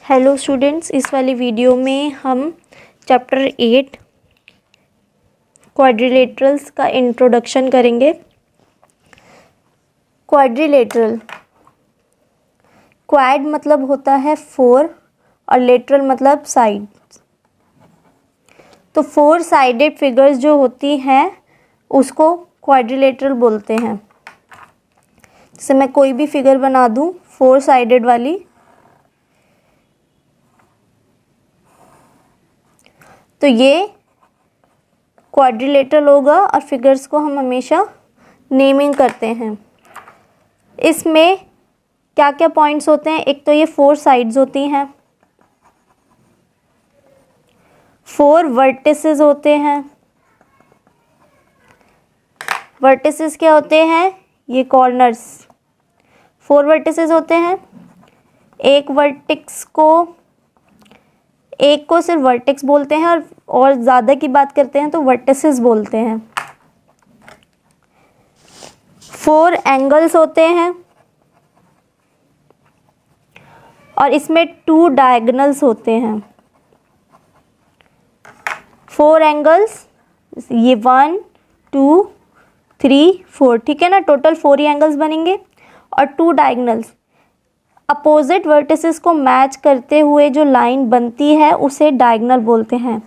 Hello students, इस वाली video में हम चैप्टर 8 क्वाड्रिलेटरल्स का इंट्रोडक्शन करेंगे। क्वाड्रिलेटरल, क्वाड मतलब होता है 4 और लेटरल मतलब साइड। तो 4 साइडेड फिगर्स जो होती हैं उसको क्वाड्रिलेटरल बोलते हैं। जैसे मैं कोई भी फिगर बना दूं 4 साइडेड वाली, तो ये क्वाड्रिलेटरल होगा और फिगर्स को हम हमेशा नेमिंग करते हैं। इसमें क्या क्या पॉइंट्स होते हैं? एक तो ये 4 साइड्स होती हैं, 4 वर्टिसेस होते हैं। वर्टिसेस क्या होते हैं? ये कॉर्नर्स। 4 वर्टिसेस होते हैं। एक को सिर्फ वर्टेक्स बोलते हैं और ज़्यादा की बात करते हैं तो वर्टिसेस बोलते हैं। 4 एंगल्स होते हैं और इसमें 2 डायगोनल्स होते हैं। 4 एंगल्स, ये 1 2 3 4, ठीक है ना। टोटल 4 ही एंगल्स बनेंगे और 2 डायगोनल्स। अपोजिट वर्टिसेस को मैच करते हुए जो लाइन बनती है उसे डायगोनल बोलते हैं।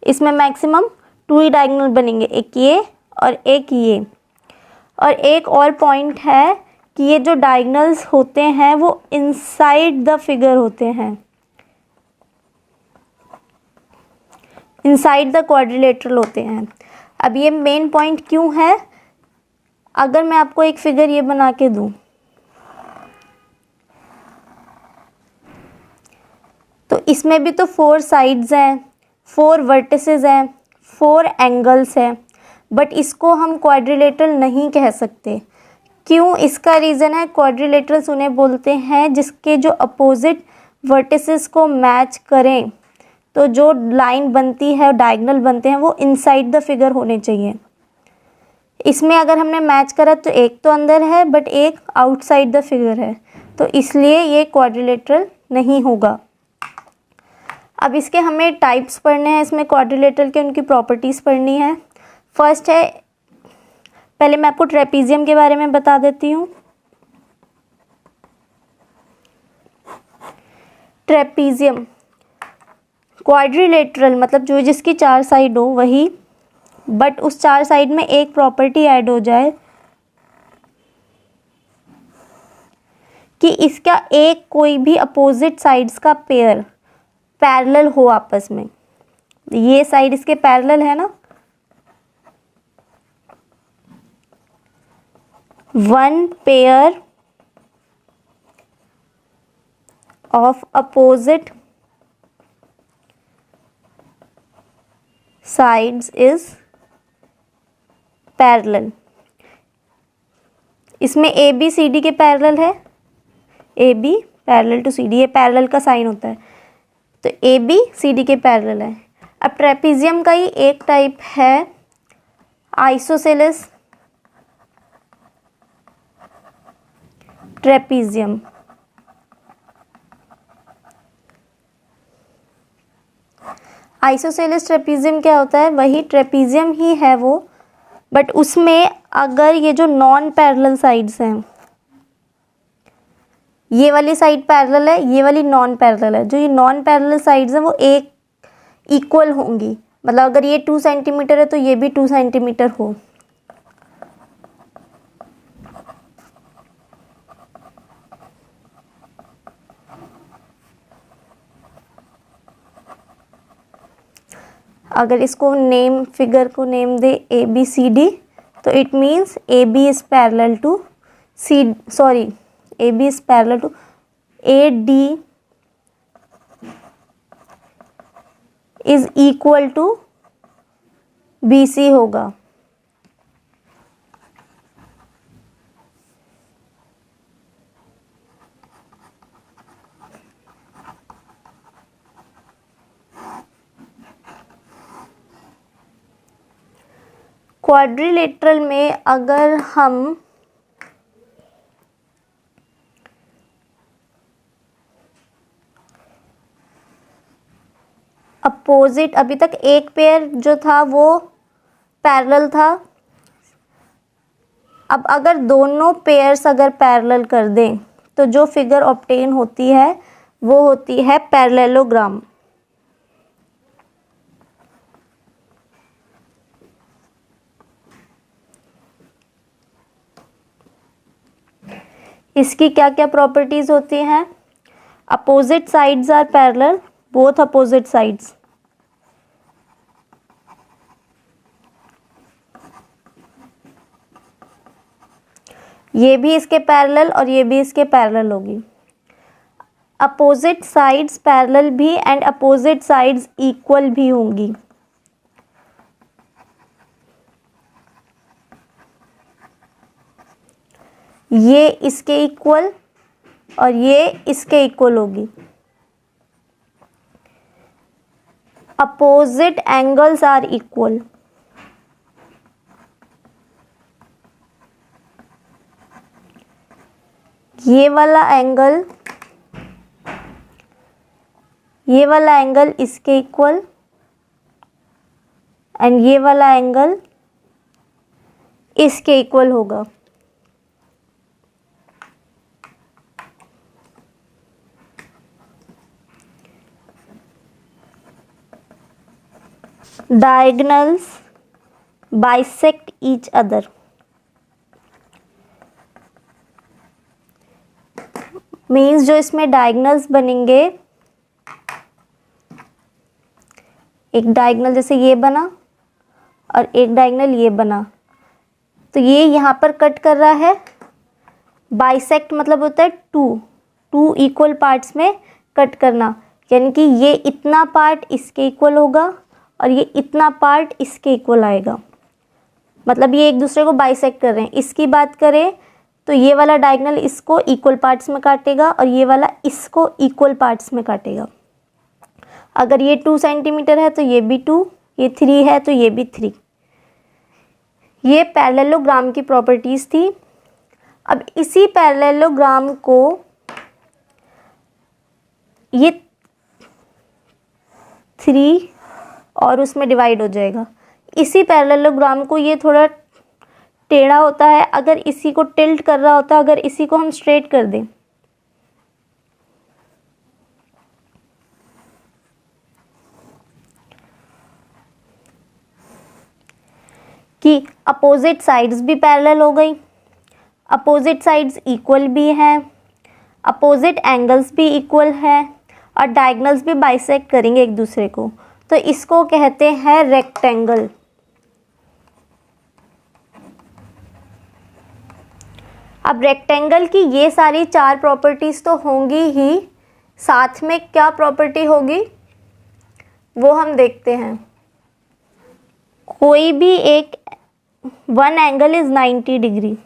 इसमें मैक्सिमम 2 ही डायगोनल बनेंगे, एक ये और एक ये। और एक और पॉइंट है कि ये जो डायगोनल्स होते हैं वो इनसाइड द फिगर होते हैं, इनसाइड द क्वाड्रिलेटरल होते हैं। अब ये मेन पॉइंट क्यों है? अगर मैं आपको एक फिगर ये बना के दूं तो इसमें भी तो 4 साइड्स हैं, 4 वर्टिसेस हैं, 4 एंगल्स हैं, बट इसको हम क्वाड्रिलेटरल नहीं कह सकते। क्यों? इसका रीज़न है क्वाड्रिलेटरल्स उन्हें बोलते हैं जिसके जो अपोजिट वर्टिसेस को मैच करें, तो जो लाइन बनती है, डायगोनल बनते हैं, वो इनसाइड द फिगर होने चाहिए। इसमें अगर हमने मैच करा तो एक तो अंदर है बट एक आउटसाइड द फिगर है, तो इसलिए ये क्वाड्रिलेटरल नहीं होगा। अब इसके हमें टाइप्स पढ़ने हैं, इसमें क्वाड्रिलेटरल के उनकी प्रॉपर्टीज़ पढ़नी है। फर्स्ट है, पहले मैं आपको ट्रेपीजियम के बारे में बता देती हूँ। ट्रेपीजियम क्वाड्रिलेटरल मतलब जो जिसकी 4 साइड हो वही, बट उस 4 साइड में एक प्रॉपर्टी ऐड हो जाए कि इसका एक कोई भी अपोजिट साइड्स का पेयर पैरेलल हो आपस में। ये साइड इसके पैरेलल है ना, 1 pair of opposite sides is parallel. इसमें ए बी सी डी के पैरेलल है, A B parallel to C D, ये पैरेलल का साइन होता है, तो ए बी सी डी के पैरेलल है। अब ट्रेपीजियम का ही एक टाइप है आइसोसेलेस ट्रेपीजियम। आइसोसेलेस ट्रेपीजियम क्या होता है? वही ट्रेपीजियम ही है वो, बट उसमें अगर ये जो नॉन पैरेलल साइड्स हैं, ये वाली साइड पैरेलल है, ये वाली नॉन पैरेलल है, जो ये नॉन पैरेलल साइड्स हैं वो एक इक्वल होंगी। मतलब अगर ये 2 सेंटीमीटर है तो ये भी 2 सेंटीमीटर हो। अगर इसको नेम, फिगर को नेम दे ए बी सी डी, तो it means A B is parallel to A B is parallel to A D is equal to B C होगा। क्वाड्रिलेटरल में अगर हम अपोजिट, अभी तक एक पेयर जो था वो पैरेलल था, अब अगर दोनों पेयर्स अगर पैरेलल कर दें तो जो फिगर ऑब्टेन होती है वो होती है पैरेललोग्राम। इसकी क्या क्या प्रॉपर्टीज होती हैं? Opposite sides are parallel, both opposite sides. ये भी इसके पैरेलल और ये भी इसके पैरेलल होगी। अपोजिट साइड्स पैरेलल भी एंड अपोजिट साइड्स इक्वल भी होंगी। ये इसके इक्वल और ये इसके इक्वल होगी। Opposite angles are equal. ये वाला एंगल इसके इक्वल एंड ये वाला एंगल इसके इक्वल होगा। Diagonals bisect each other. Means जो इसमें डायगोनल्स बनेंगे, एक डायगोनल जैसे ये बना और एक डायगोनल ये बना, तो ये यहाँ पर कट कर रहा है। बाइसेक्ट मतलब होता है टू इक्वल पार्ट्स में कट करना, यानी कि ये इतना पार्ट इसके इक्वल होगा और ये इतना पार्ट इसके इक्वल आएगा, मतलब ये एक दूसरे को बाइसेक्ट कर रहे हैं। इसकी बात करें तो ये वाला डायगोनल इसको इक्वल पार्ट्स में काटेगा और ये वाला इसको इक्वल पार्ट्स में काटेगा। अगर ये 2 सेंटीमीटर है तो ये भी 2, ये 3 है तो ये भी 3। ये पैरेललोग्राम की प्रॉपर्टीज़ थी। अब इसी पैरेललोग्राम को ये 3 और उसमें डिवाइड हो जाएगा। इसी पैरेललोग्राम को, ये थोड़ा टेढ़ा होता है, अगर इसी को टिल्ट कर रहा होता, अगर इसी को हम स्ट्रेट कर दें कि अपोजिट साइड्स भी पैरेलल हो गई, अपोजिट साइड्स इक्वल भी हैं, अपोजिट एंगल्स भी इक्वल है और डायगोनल्स भी बाइसेक्ट करेंगे एक दूसरे को, तो इसको कहते हैं रेक्टेंगल। अब रेक्टेंगल की ये सारी 4 प्रॉपर्टीज़ तो होंगी ही, साथ में क्या प्रॉपर्टी होगी वो हम देखते हैं। कोई भी एक वन एंगल इज 90 डिग्री,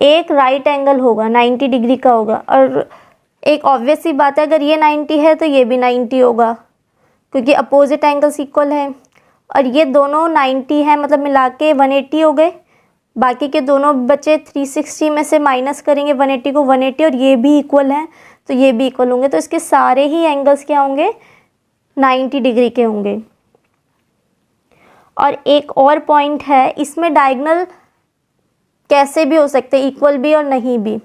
एक राइट एंगल होगा 90 डिग्री का होगा, और एक ऑब्वियस सी बात है, अगर ये 90 है तो ये भी 90 होगा क्योंकि अपोजिट एंगल्स इक्वल है। और ये दोनों 90 है, मतलब मिला के 180 हो गए। बाकी के दोनों बचे 360 में से माइनस करेंगे 180 को, 180, और ये भी इक्वल हैं तो ये भी इक्वल होंगे, तो इसके सारे ही एंगल्स क्या होंगे, 90 डिग्री के होंगे। और एक और पॉइंट है, इसमें डायगोनल कैसे भी हो सकते हैं, इक्वल भी और नहीं भी।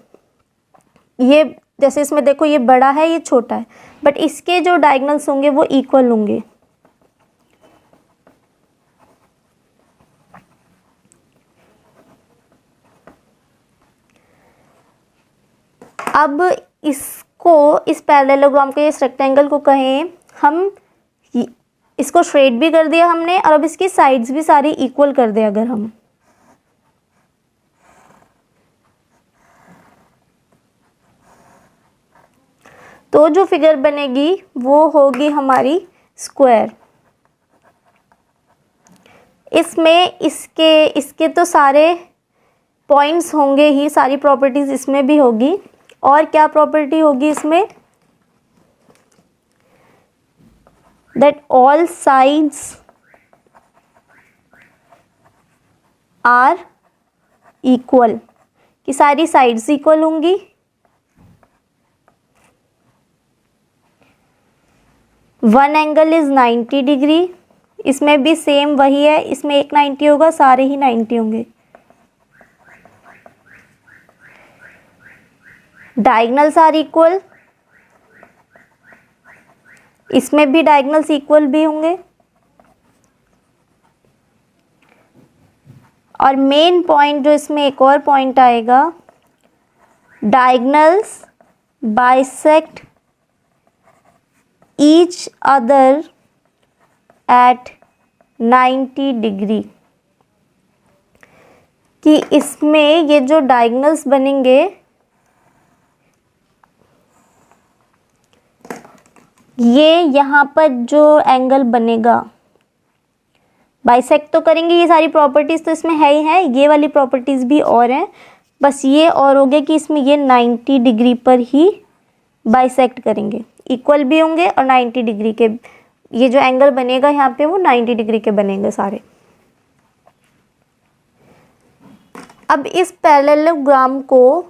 ये जैसे इसमें देखो ये बड़ा है ये छोटा है, बट इसके जो डायगोनल्स होंगे वो इक्वल होंगे। अब इसको, इस पैरेललोग्राम को, इस रेक्टेंगल को कहें हम, इसको स्ट्रेट भी कर दिया हमने और अब इसकी साइड्स भी सारी इक्वल कर दे अगर हम, तो जो फिगर बनेगी वो होगी हमारी स्क्वायर। इसमें इसके तो सारे पॉइंट्स होंगे ही, सारी प्रॉपर्टीज इसमें भी होगी। और क्या प्रॉपर्टी होगी इसमें, that all sides are equal, कि सारी साइड्स इक्वल होंगी वन एंगल इज़ 90 डिग्री, इसमें भी सेम वही है, इसमें एक 90 होगा, सारे ही 90 होंगे। डायगनल्स आर इक्वल, इसमें भी डायगनल्स इक्वल भी होंगे। और मेन पॉइंट जो इसमें एक और पॉइंट आएगा, diagonals bisect each other at 90 degree, कि इसमें ये जो डायगनल्स बनेंगे ये यहाँ पर जो एंगल बनेगा, बाइसेक्ट तो करेंगे, ये सारी प्रॉपर्टीज़ तो इसमें है ही है, ये वाली प्रॉपर्टीज़ भी और हैं, बस ये और हो गया कि इसमें ये 90 डिग्री पर ही बाइसेक्ट करेंगे, इक्वल भी होंगे और 90 डिग्री के, ये जो एंगल बनेगा यहाँ पे वो 90 डिग्री के बनेंगे सारे। अब इस पैरेललोग्राम को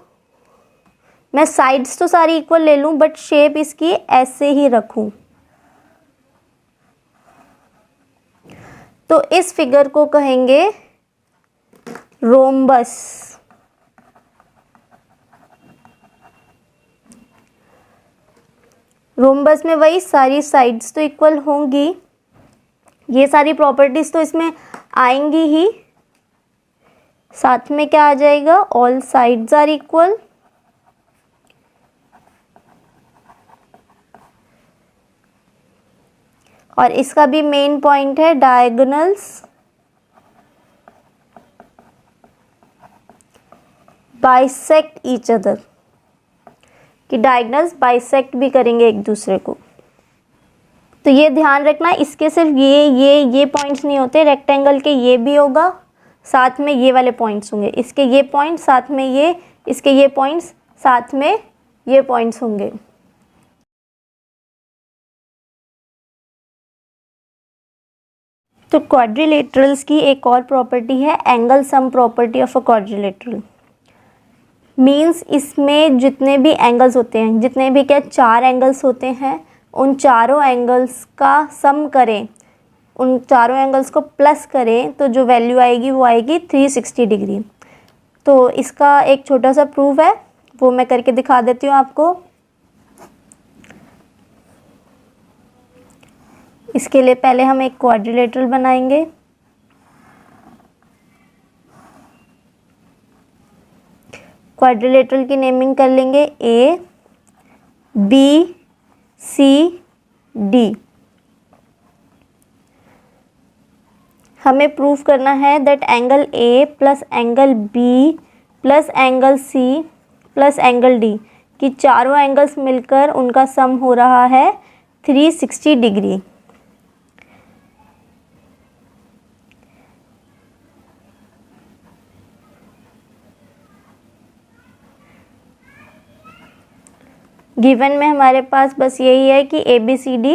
मैं साइड्स तो सारी इक्वल ले लूँ बट शेप इसकी ऐसे ही रखूँ, तो इस फिगर को कहेंगे रोम्बस। रोम्बस में वही सारी साइड्स तो इक्वल होंगी, ये सारी प्रॉपर्टीज तो इसमें आएंगी ही, साथ में क्या आ जाएगा, ऑल साइड्स आर इक्वल, और इसका भी मेन पॉइंट है डायगोनल्स बाइसेक्ट ईच अदर, कि डायगोनल्स बाइसेक्ट भी करेंगे एक दूसरे को। तो ये ध्यान रखना, इसके सिर्फ ये पॉइंट्स नहीं होते, रेक्टेंगल के ये भी होगा, साथ में ये वाले पॉइंट्स होंगे, इसके ये पॉइंट्स साथ में ये, इसके ये पॉइंट्स साथ में ये पॉइंट्स होंगे। तो क्वाड्रिलेटरल्स की एक और प्रॉपर्टी है angle sum property of a quadrilateral. Means इसमें जितने भी एंगल्स होते हैं, जितने भी क्या 4 एंगल्स होते हैं, उन चारों एंगल्स का सम करें, उन चारों एंगल्स को प्लस करें तो जो वैल्यू आएगी वो आएगी 360 डिग्री। तो इसका एक छोटा सा प्रूफ है, वो मैं करके दिखा देती हूँ आपको। इसके लिए पहले हम एक क्वाड्रिलेटरल बनाएंगे। क्वाड्रिलेटरल की नेमिंग कर लेंगे ए बी सी डी। हमें प्रूफ करना है that angle A plus angle B plus angle C plus angle D, कि चारों एंगल्स मिलकर उनका सम हो रहा है 360 डिग्री। गिवन में हमारे पास बस यही है कि ए बी सी डी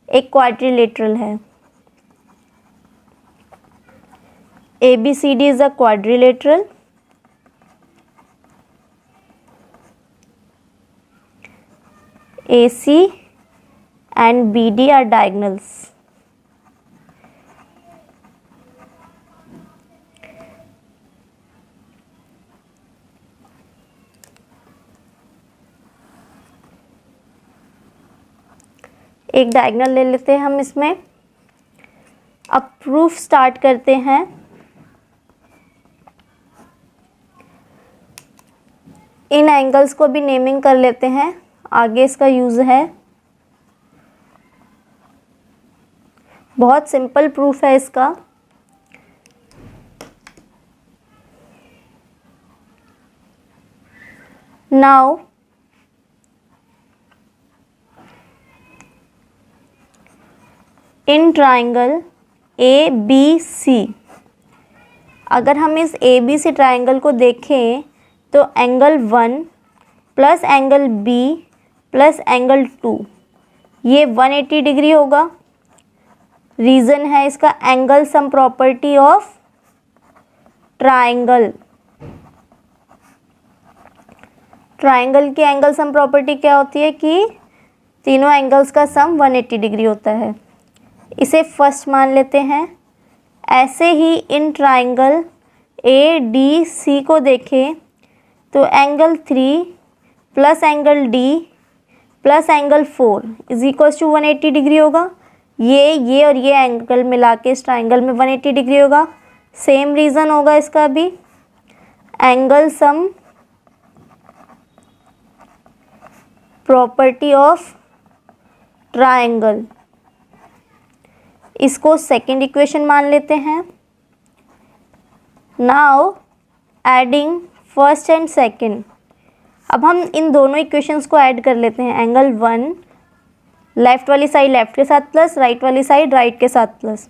एक क्वाड्रिलेटरल है। A B C D is a quadrilateral. A C and B D are diagonals. एक डायगोनल ले लेते हैं हम इसमें। अब प्रूफ स्टार्ट करते हैं। इन एंगल्स को भी नेमिंग कर लेते हैं, आगे इसका यूज़ है। बहुत सिंपल प्रूफ है इसका। Now in triangle A B C, अगर हम इस ए बी सी ट्राइंगल को देखें तो angle 1 plus angle B plus angle 2 ये 180 डिग्री होगा। रीज़न है इसका angle sum property of triangle. Triangle की एंगल सम प्रॉपर्टी क्या होती है कि तीनों एंगल्स का सम 180 डिग्री होता है। इसे फर्स्ट मान लेते हैं। ऐसे ही इन ट्राइंगल ADC को देखें तो angle 3 plus angle D plus angle 4 is equals to 180 degree होगा। ये और ये एंगल मिला के इस ट्राइंगल में 180 डिग्री होगा। सेम रीज़न होगा इसका भी। Angle sum property of triangle, इसको सेकंड इक्वेशन मान लेते हैं। Now adding first and second, अब हम इन दोनों इक्वेशंस को ऐड कर लेते हैं। एंगल 1 लेफ़्ट वाली साइड लेफ़्ट के साथ प्लस, राइट वाली साइड राइट के साथ प्लस।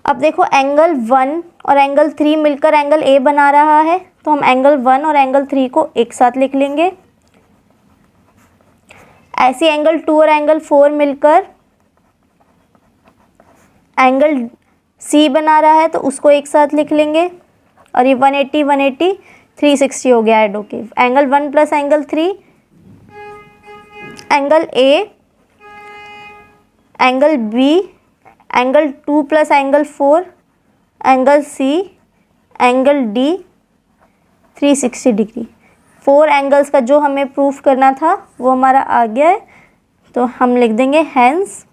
अब देखो एंगल 1 और एंगल 3 मिलकर एंगल A बना रहा है, तो हम एंगल 1 और एंगल 3 को एक साथ लिख लेंगे। ऐसे एंगल 2 और एंगल 4 मिलकर एंगल C बना रहा है, तो उसको एक साथ लिख लेंगे। और ये 180 180 360 हो गया ऐड होके। Angle 1 plus angle 3, angle A, angle B, angle 2 plus angle 4, angle C, angle D 360 degree. 4 angles का जो हमें प्रूफ करना था वो हमारा आ गया है, तो हम लिख देंगे hence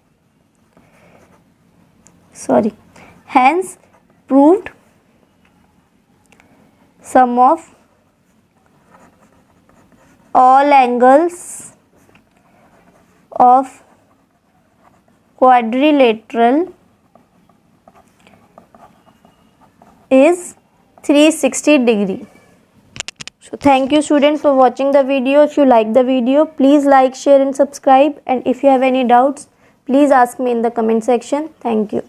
proved sum of all angles of quadrilateral is 360 degree. So thank you students for watching the video. If you like the video, please like, share and subscribe, and if you have any doubts, please ask me in the comment section. Thank you.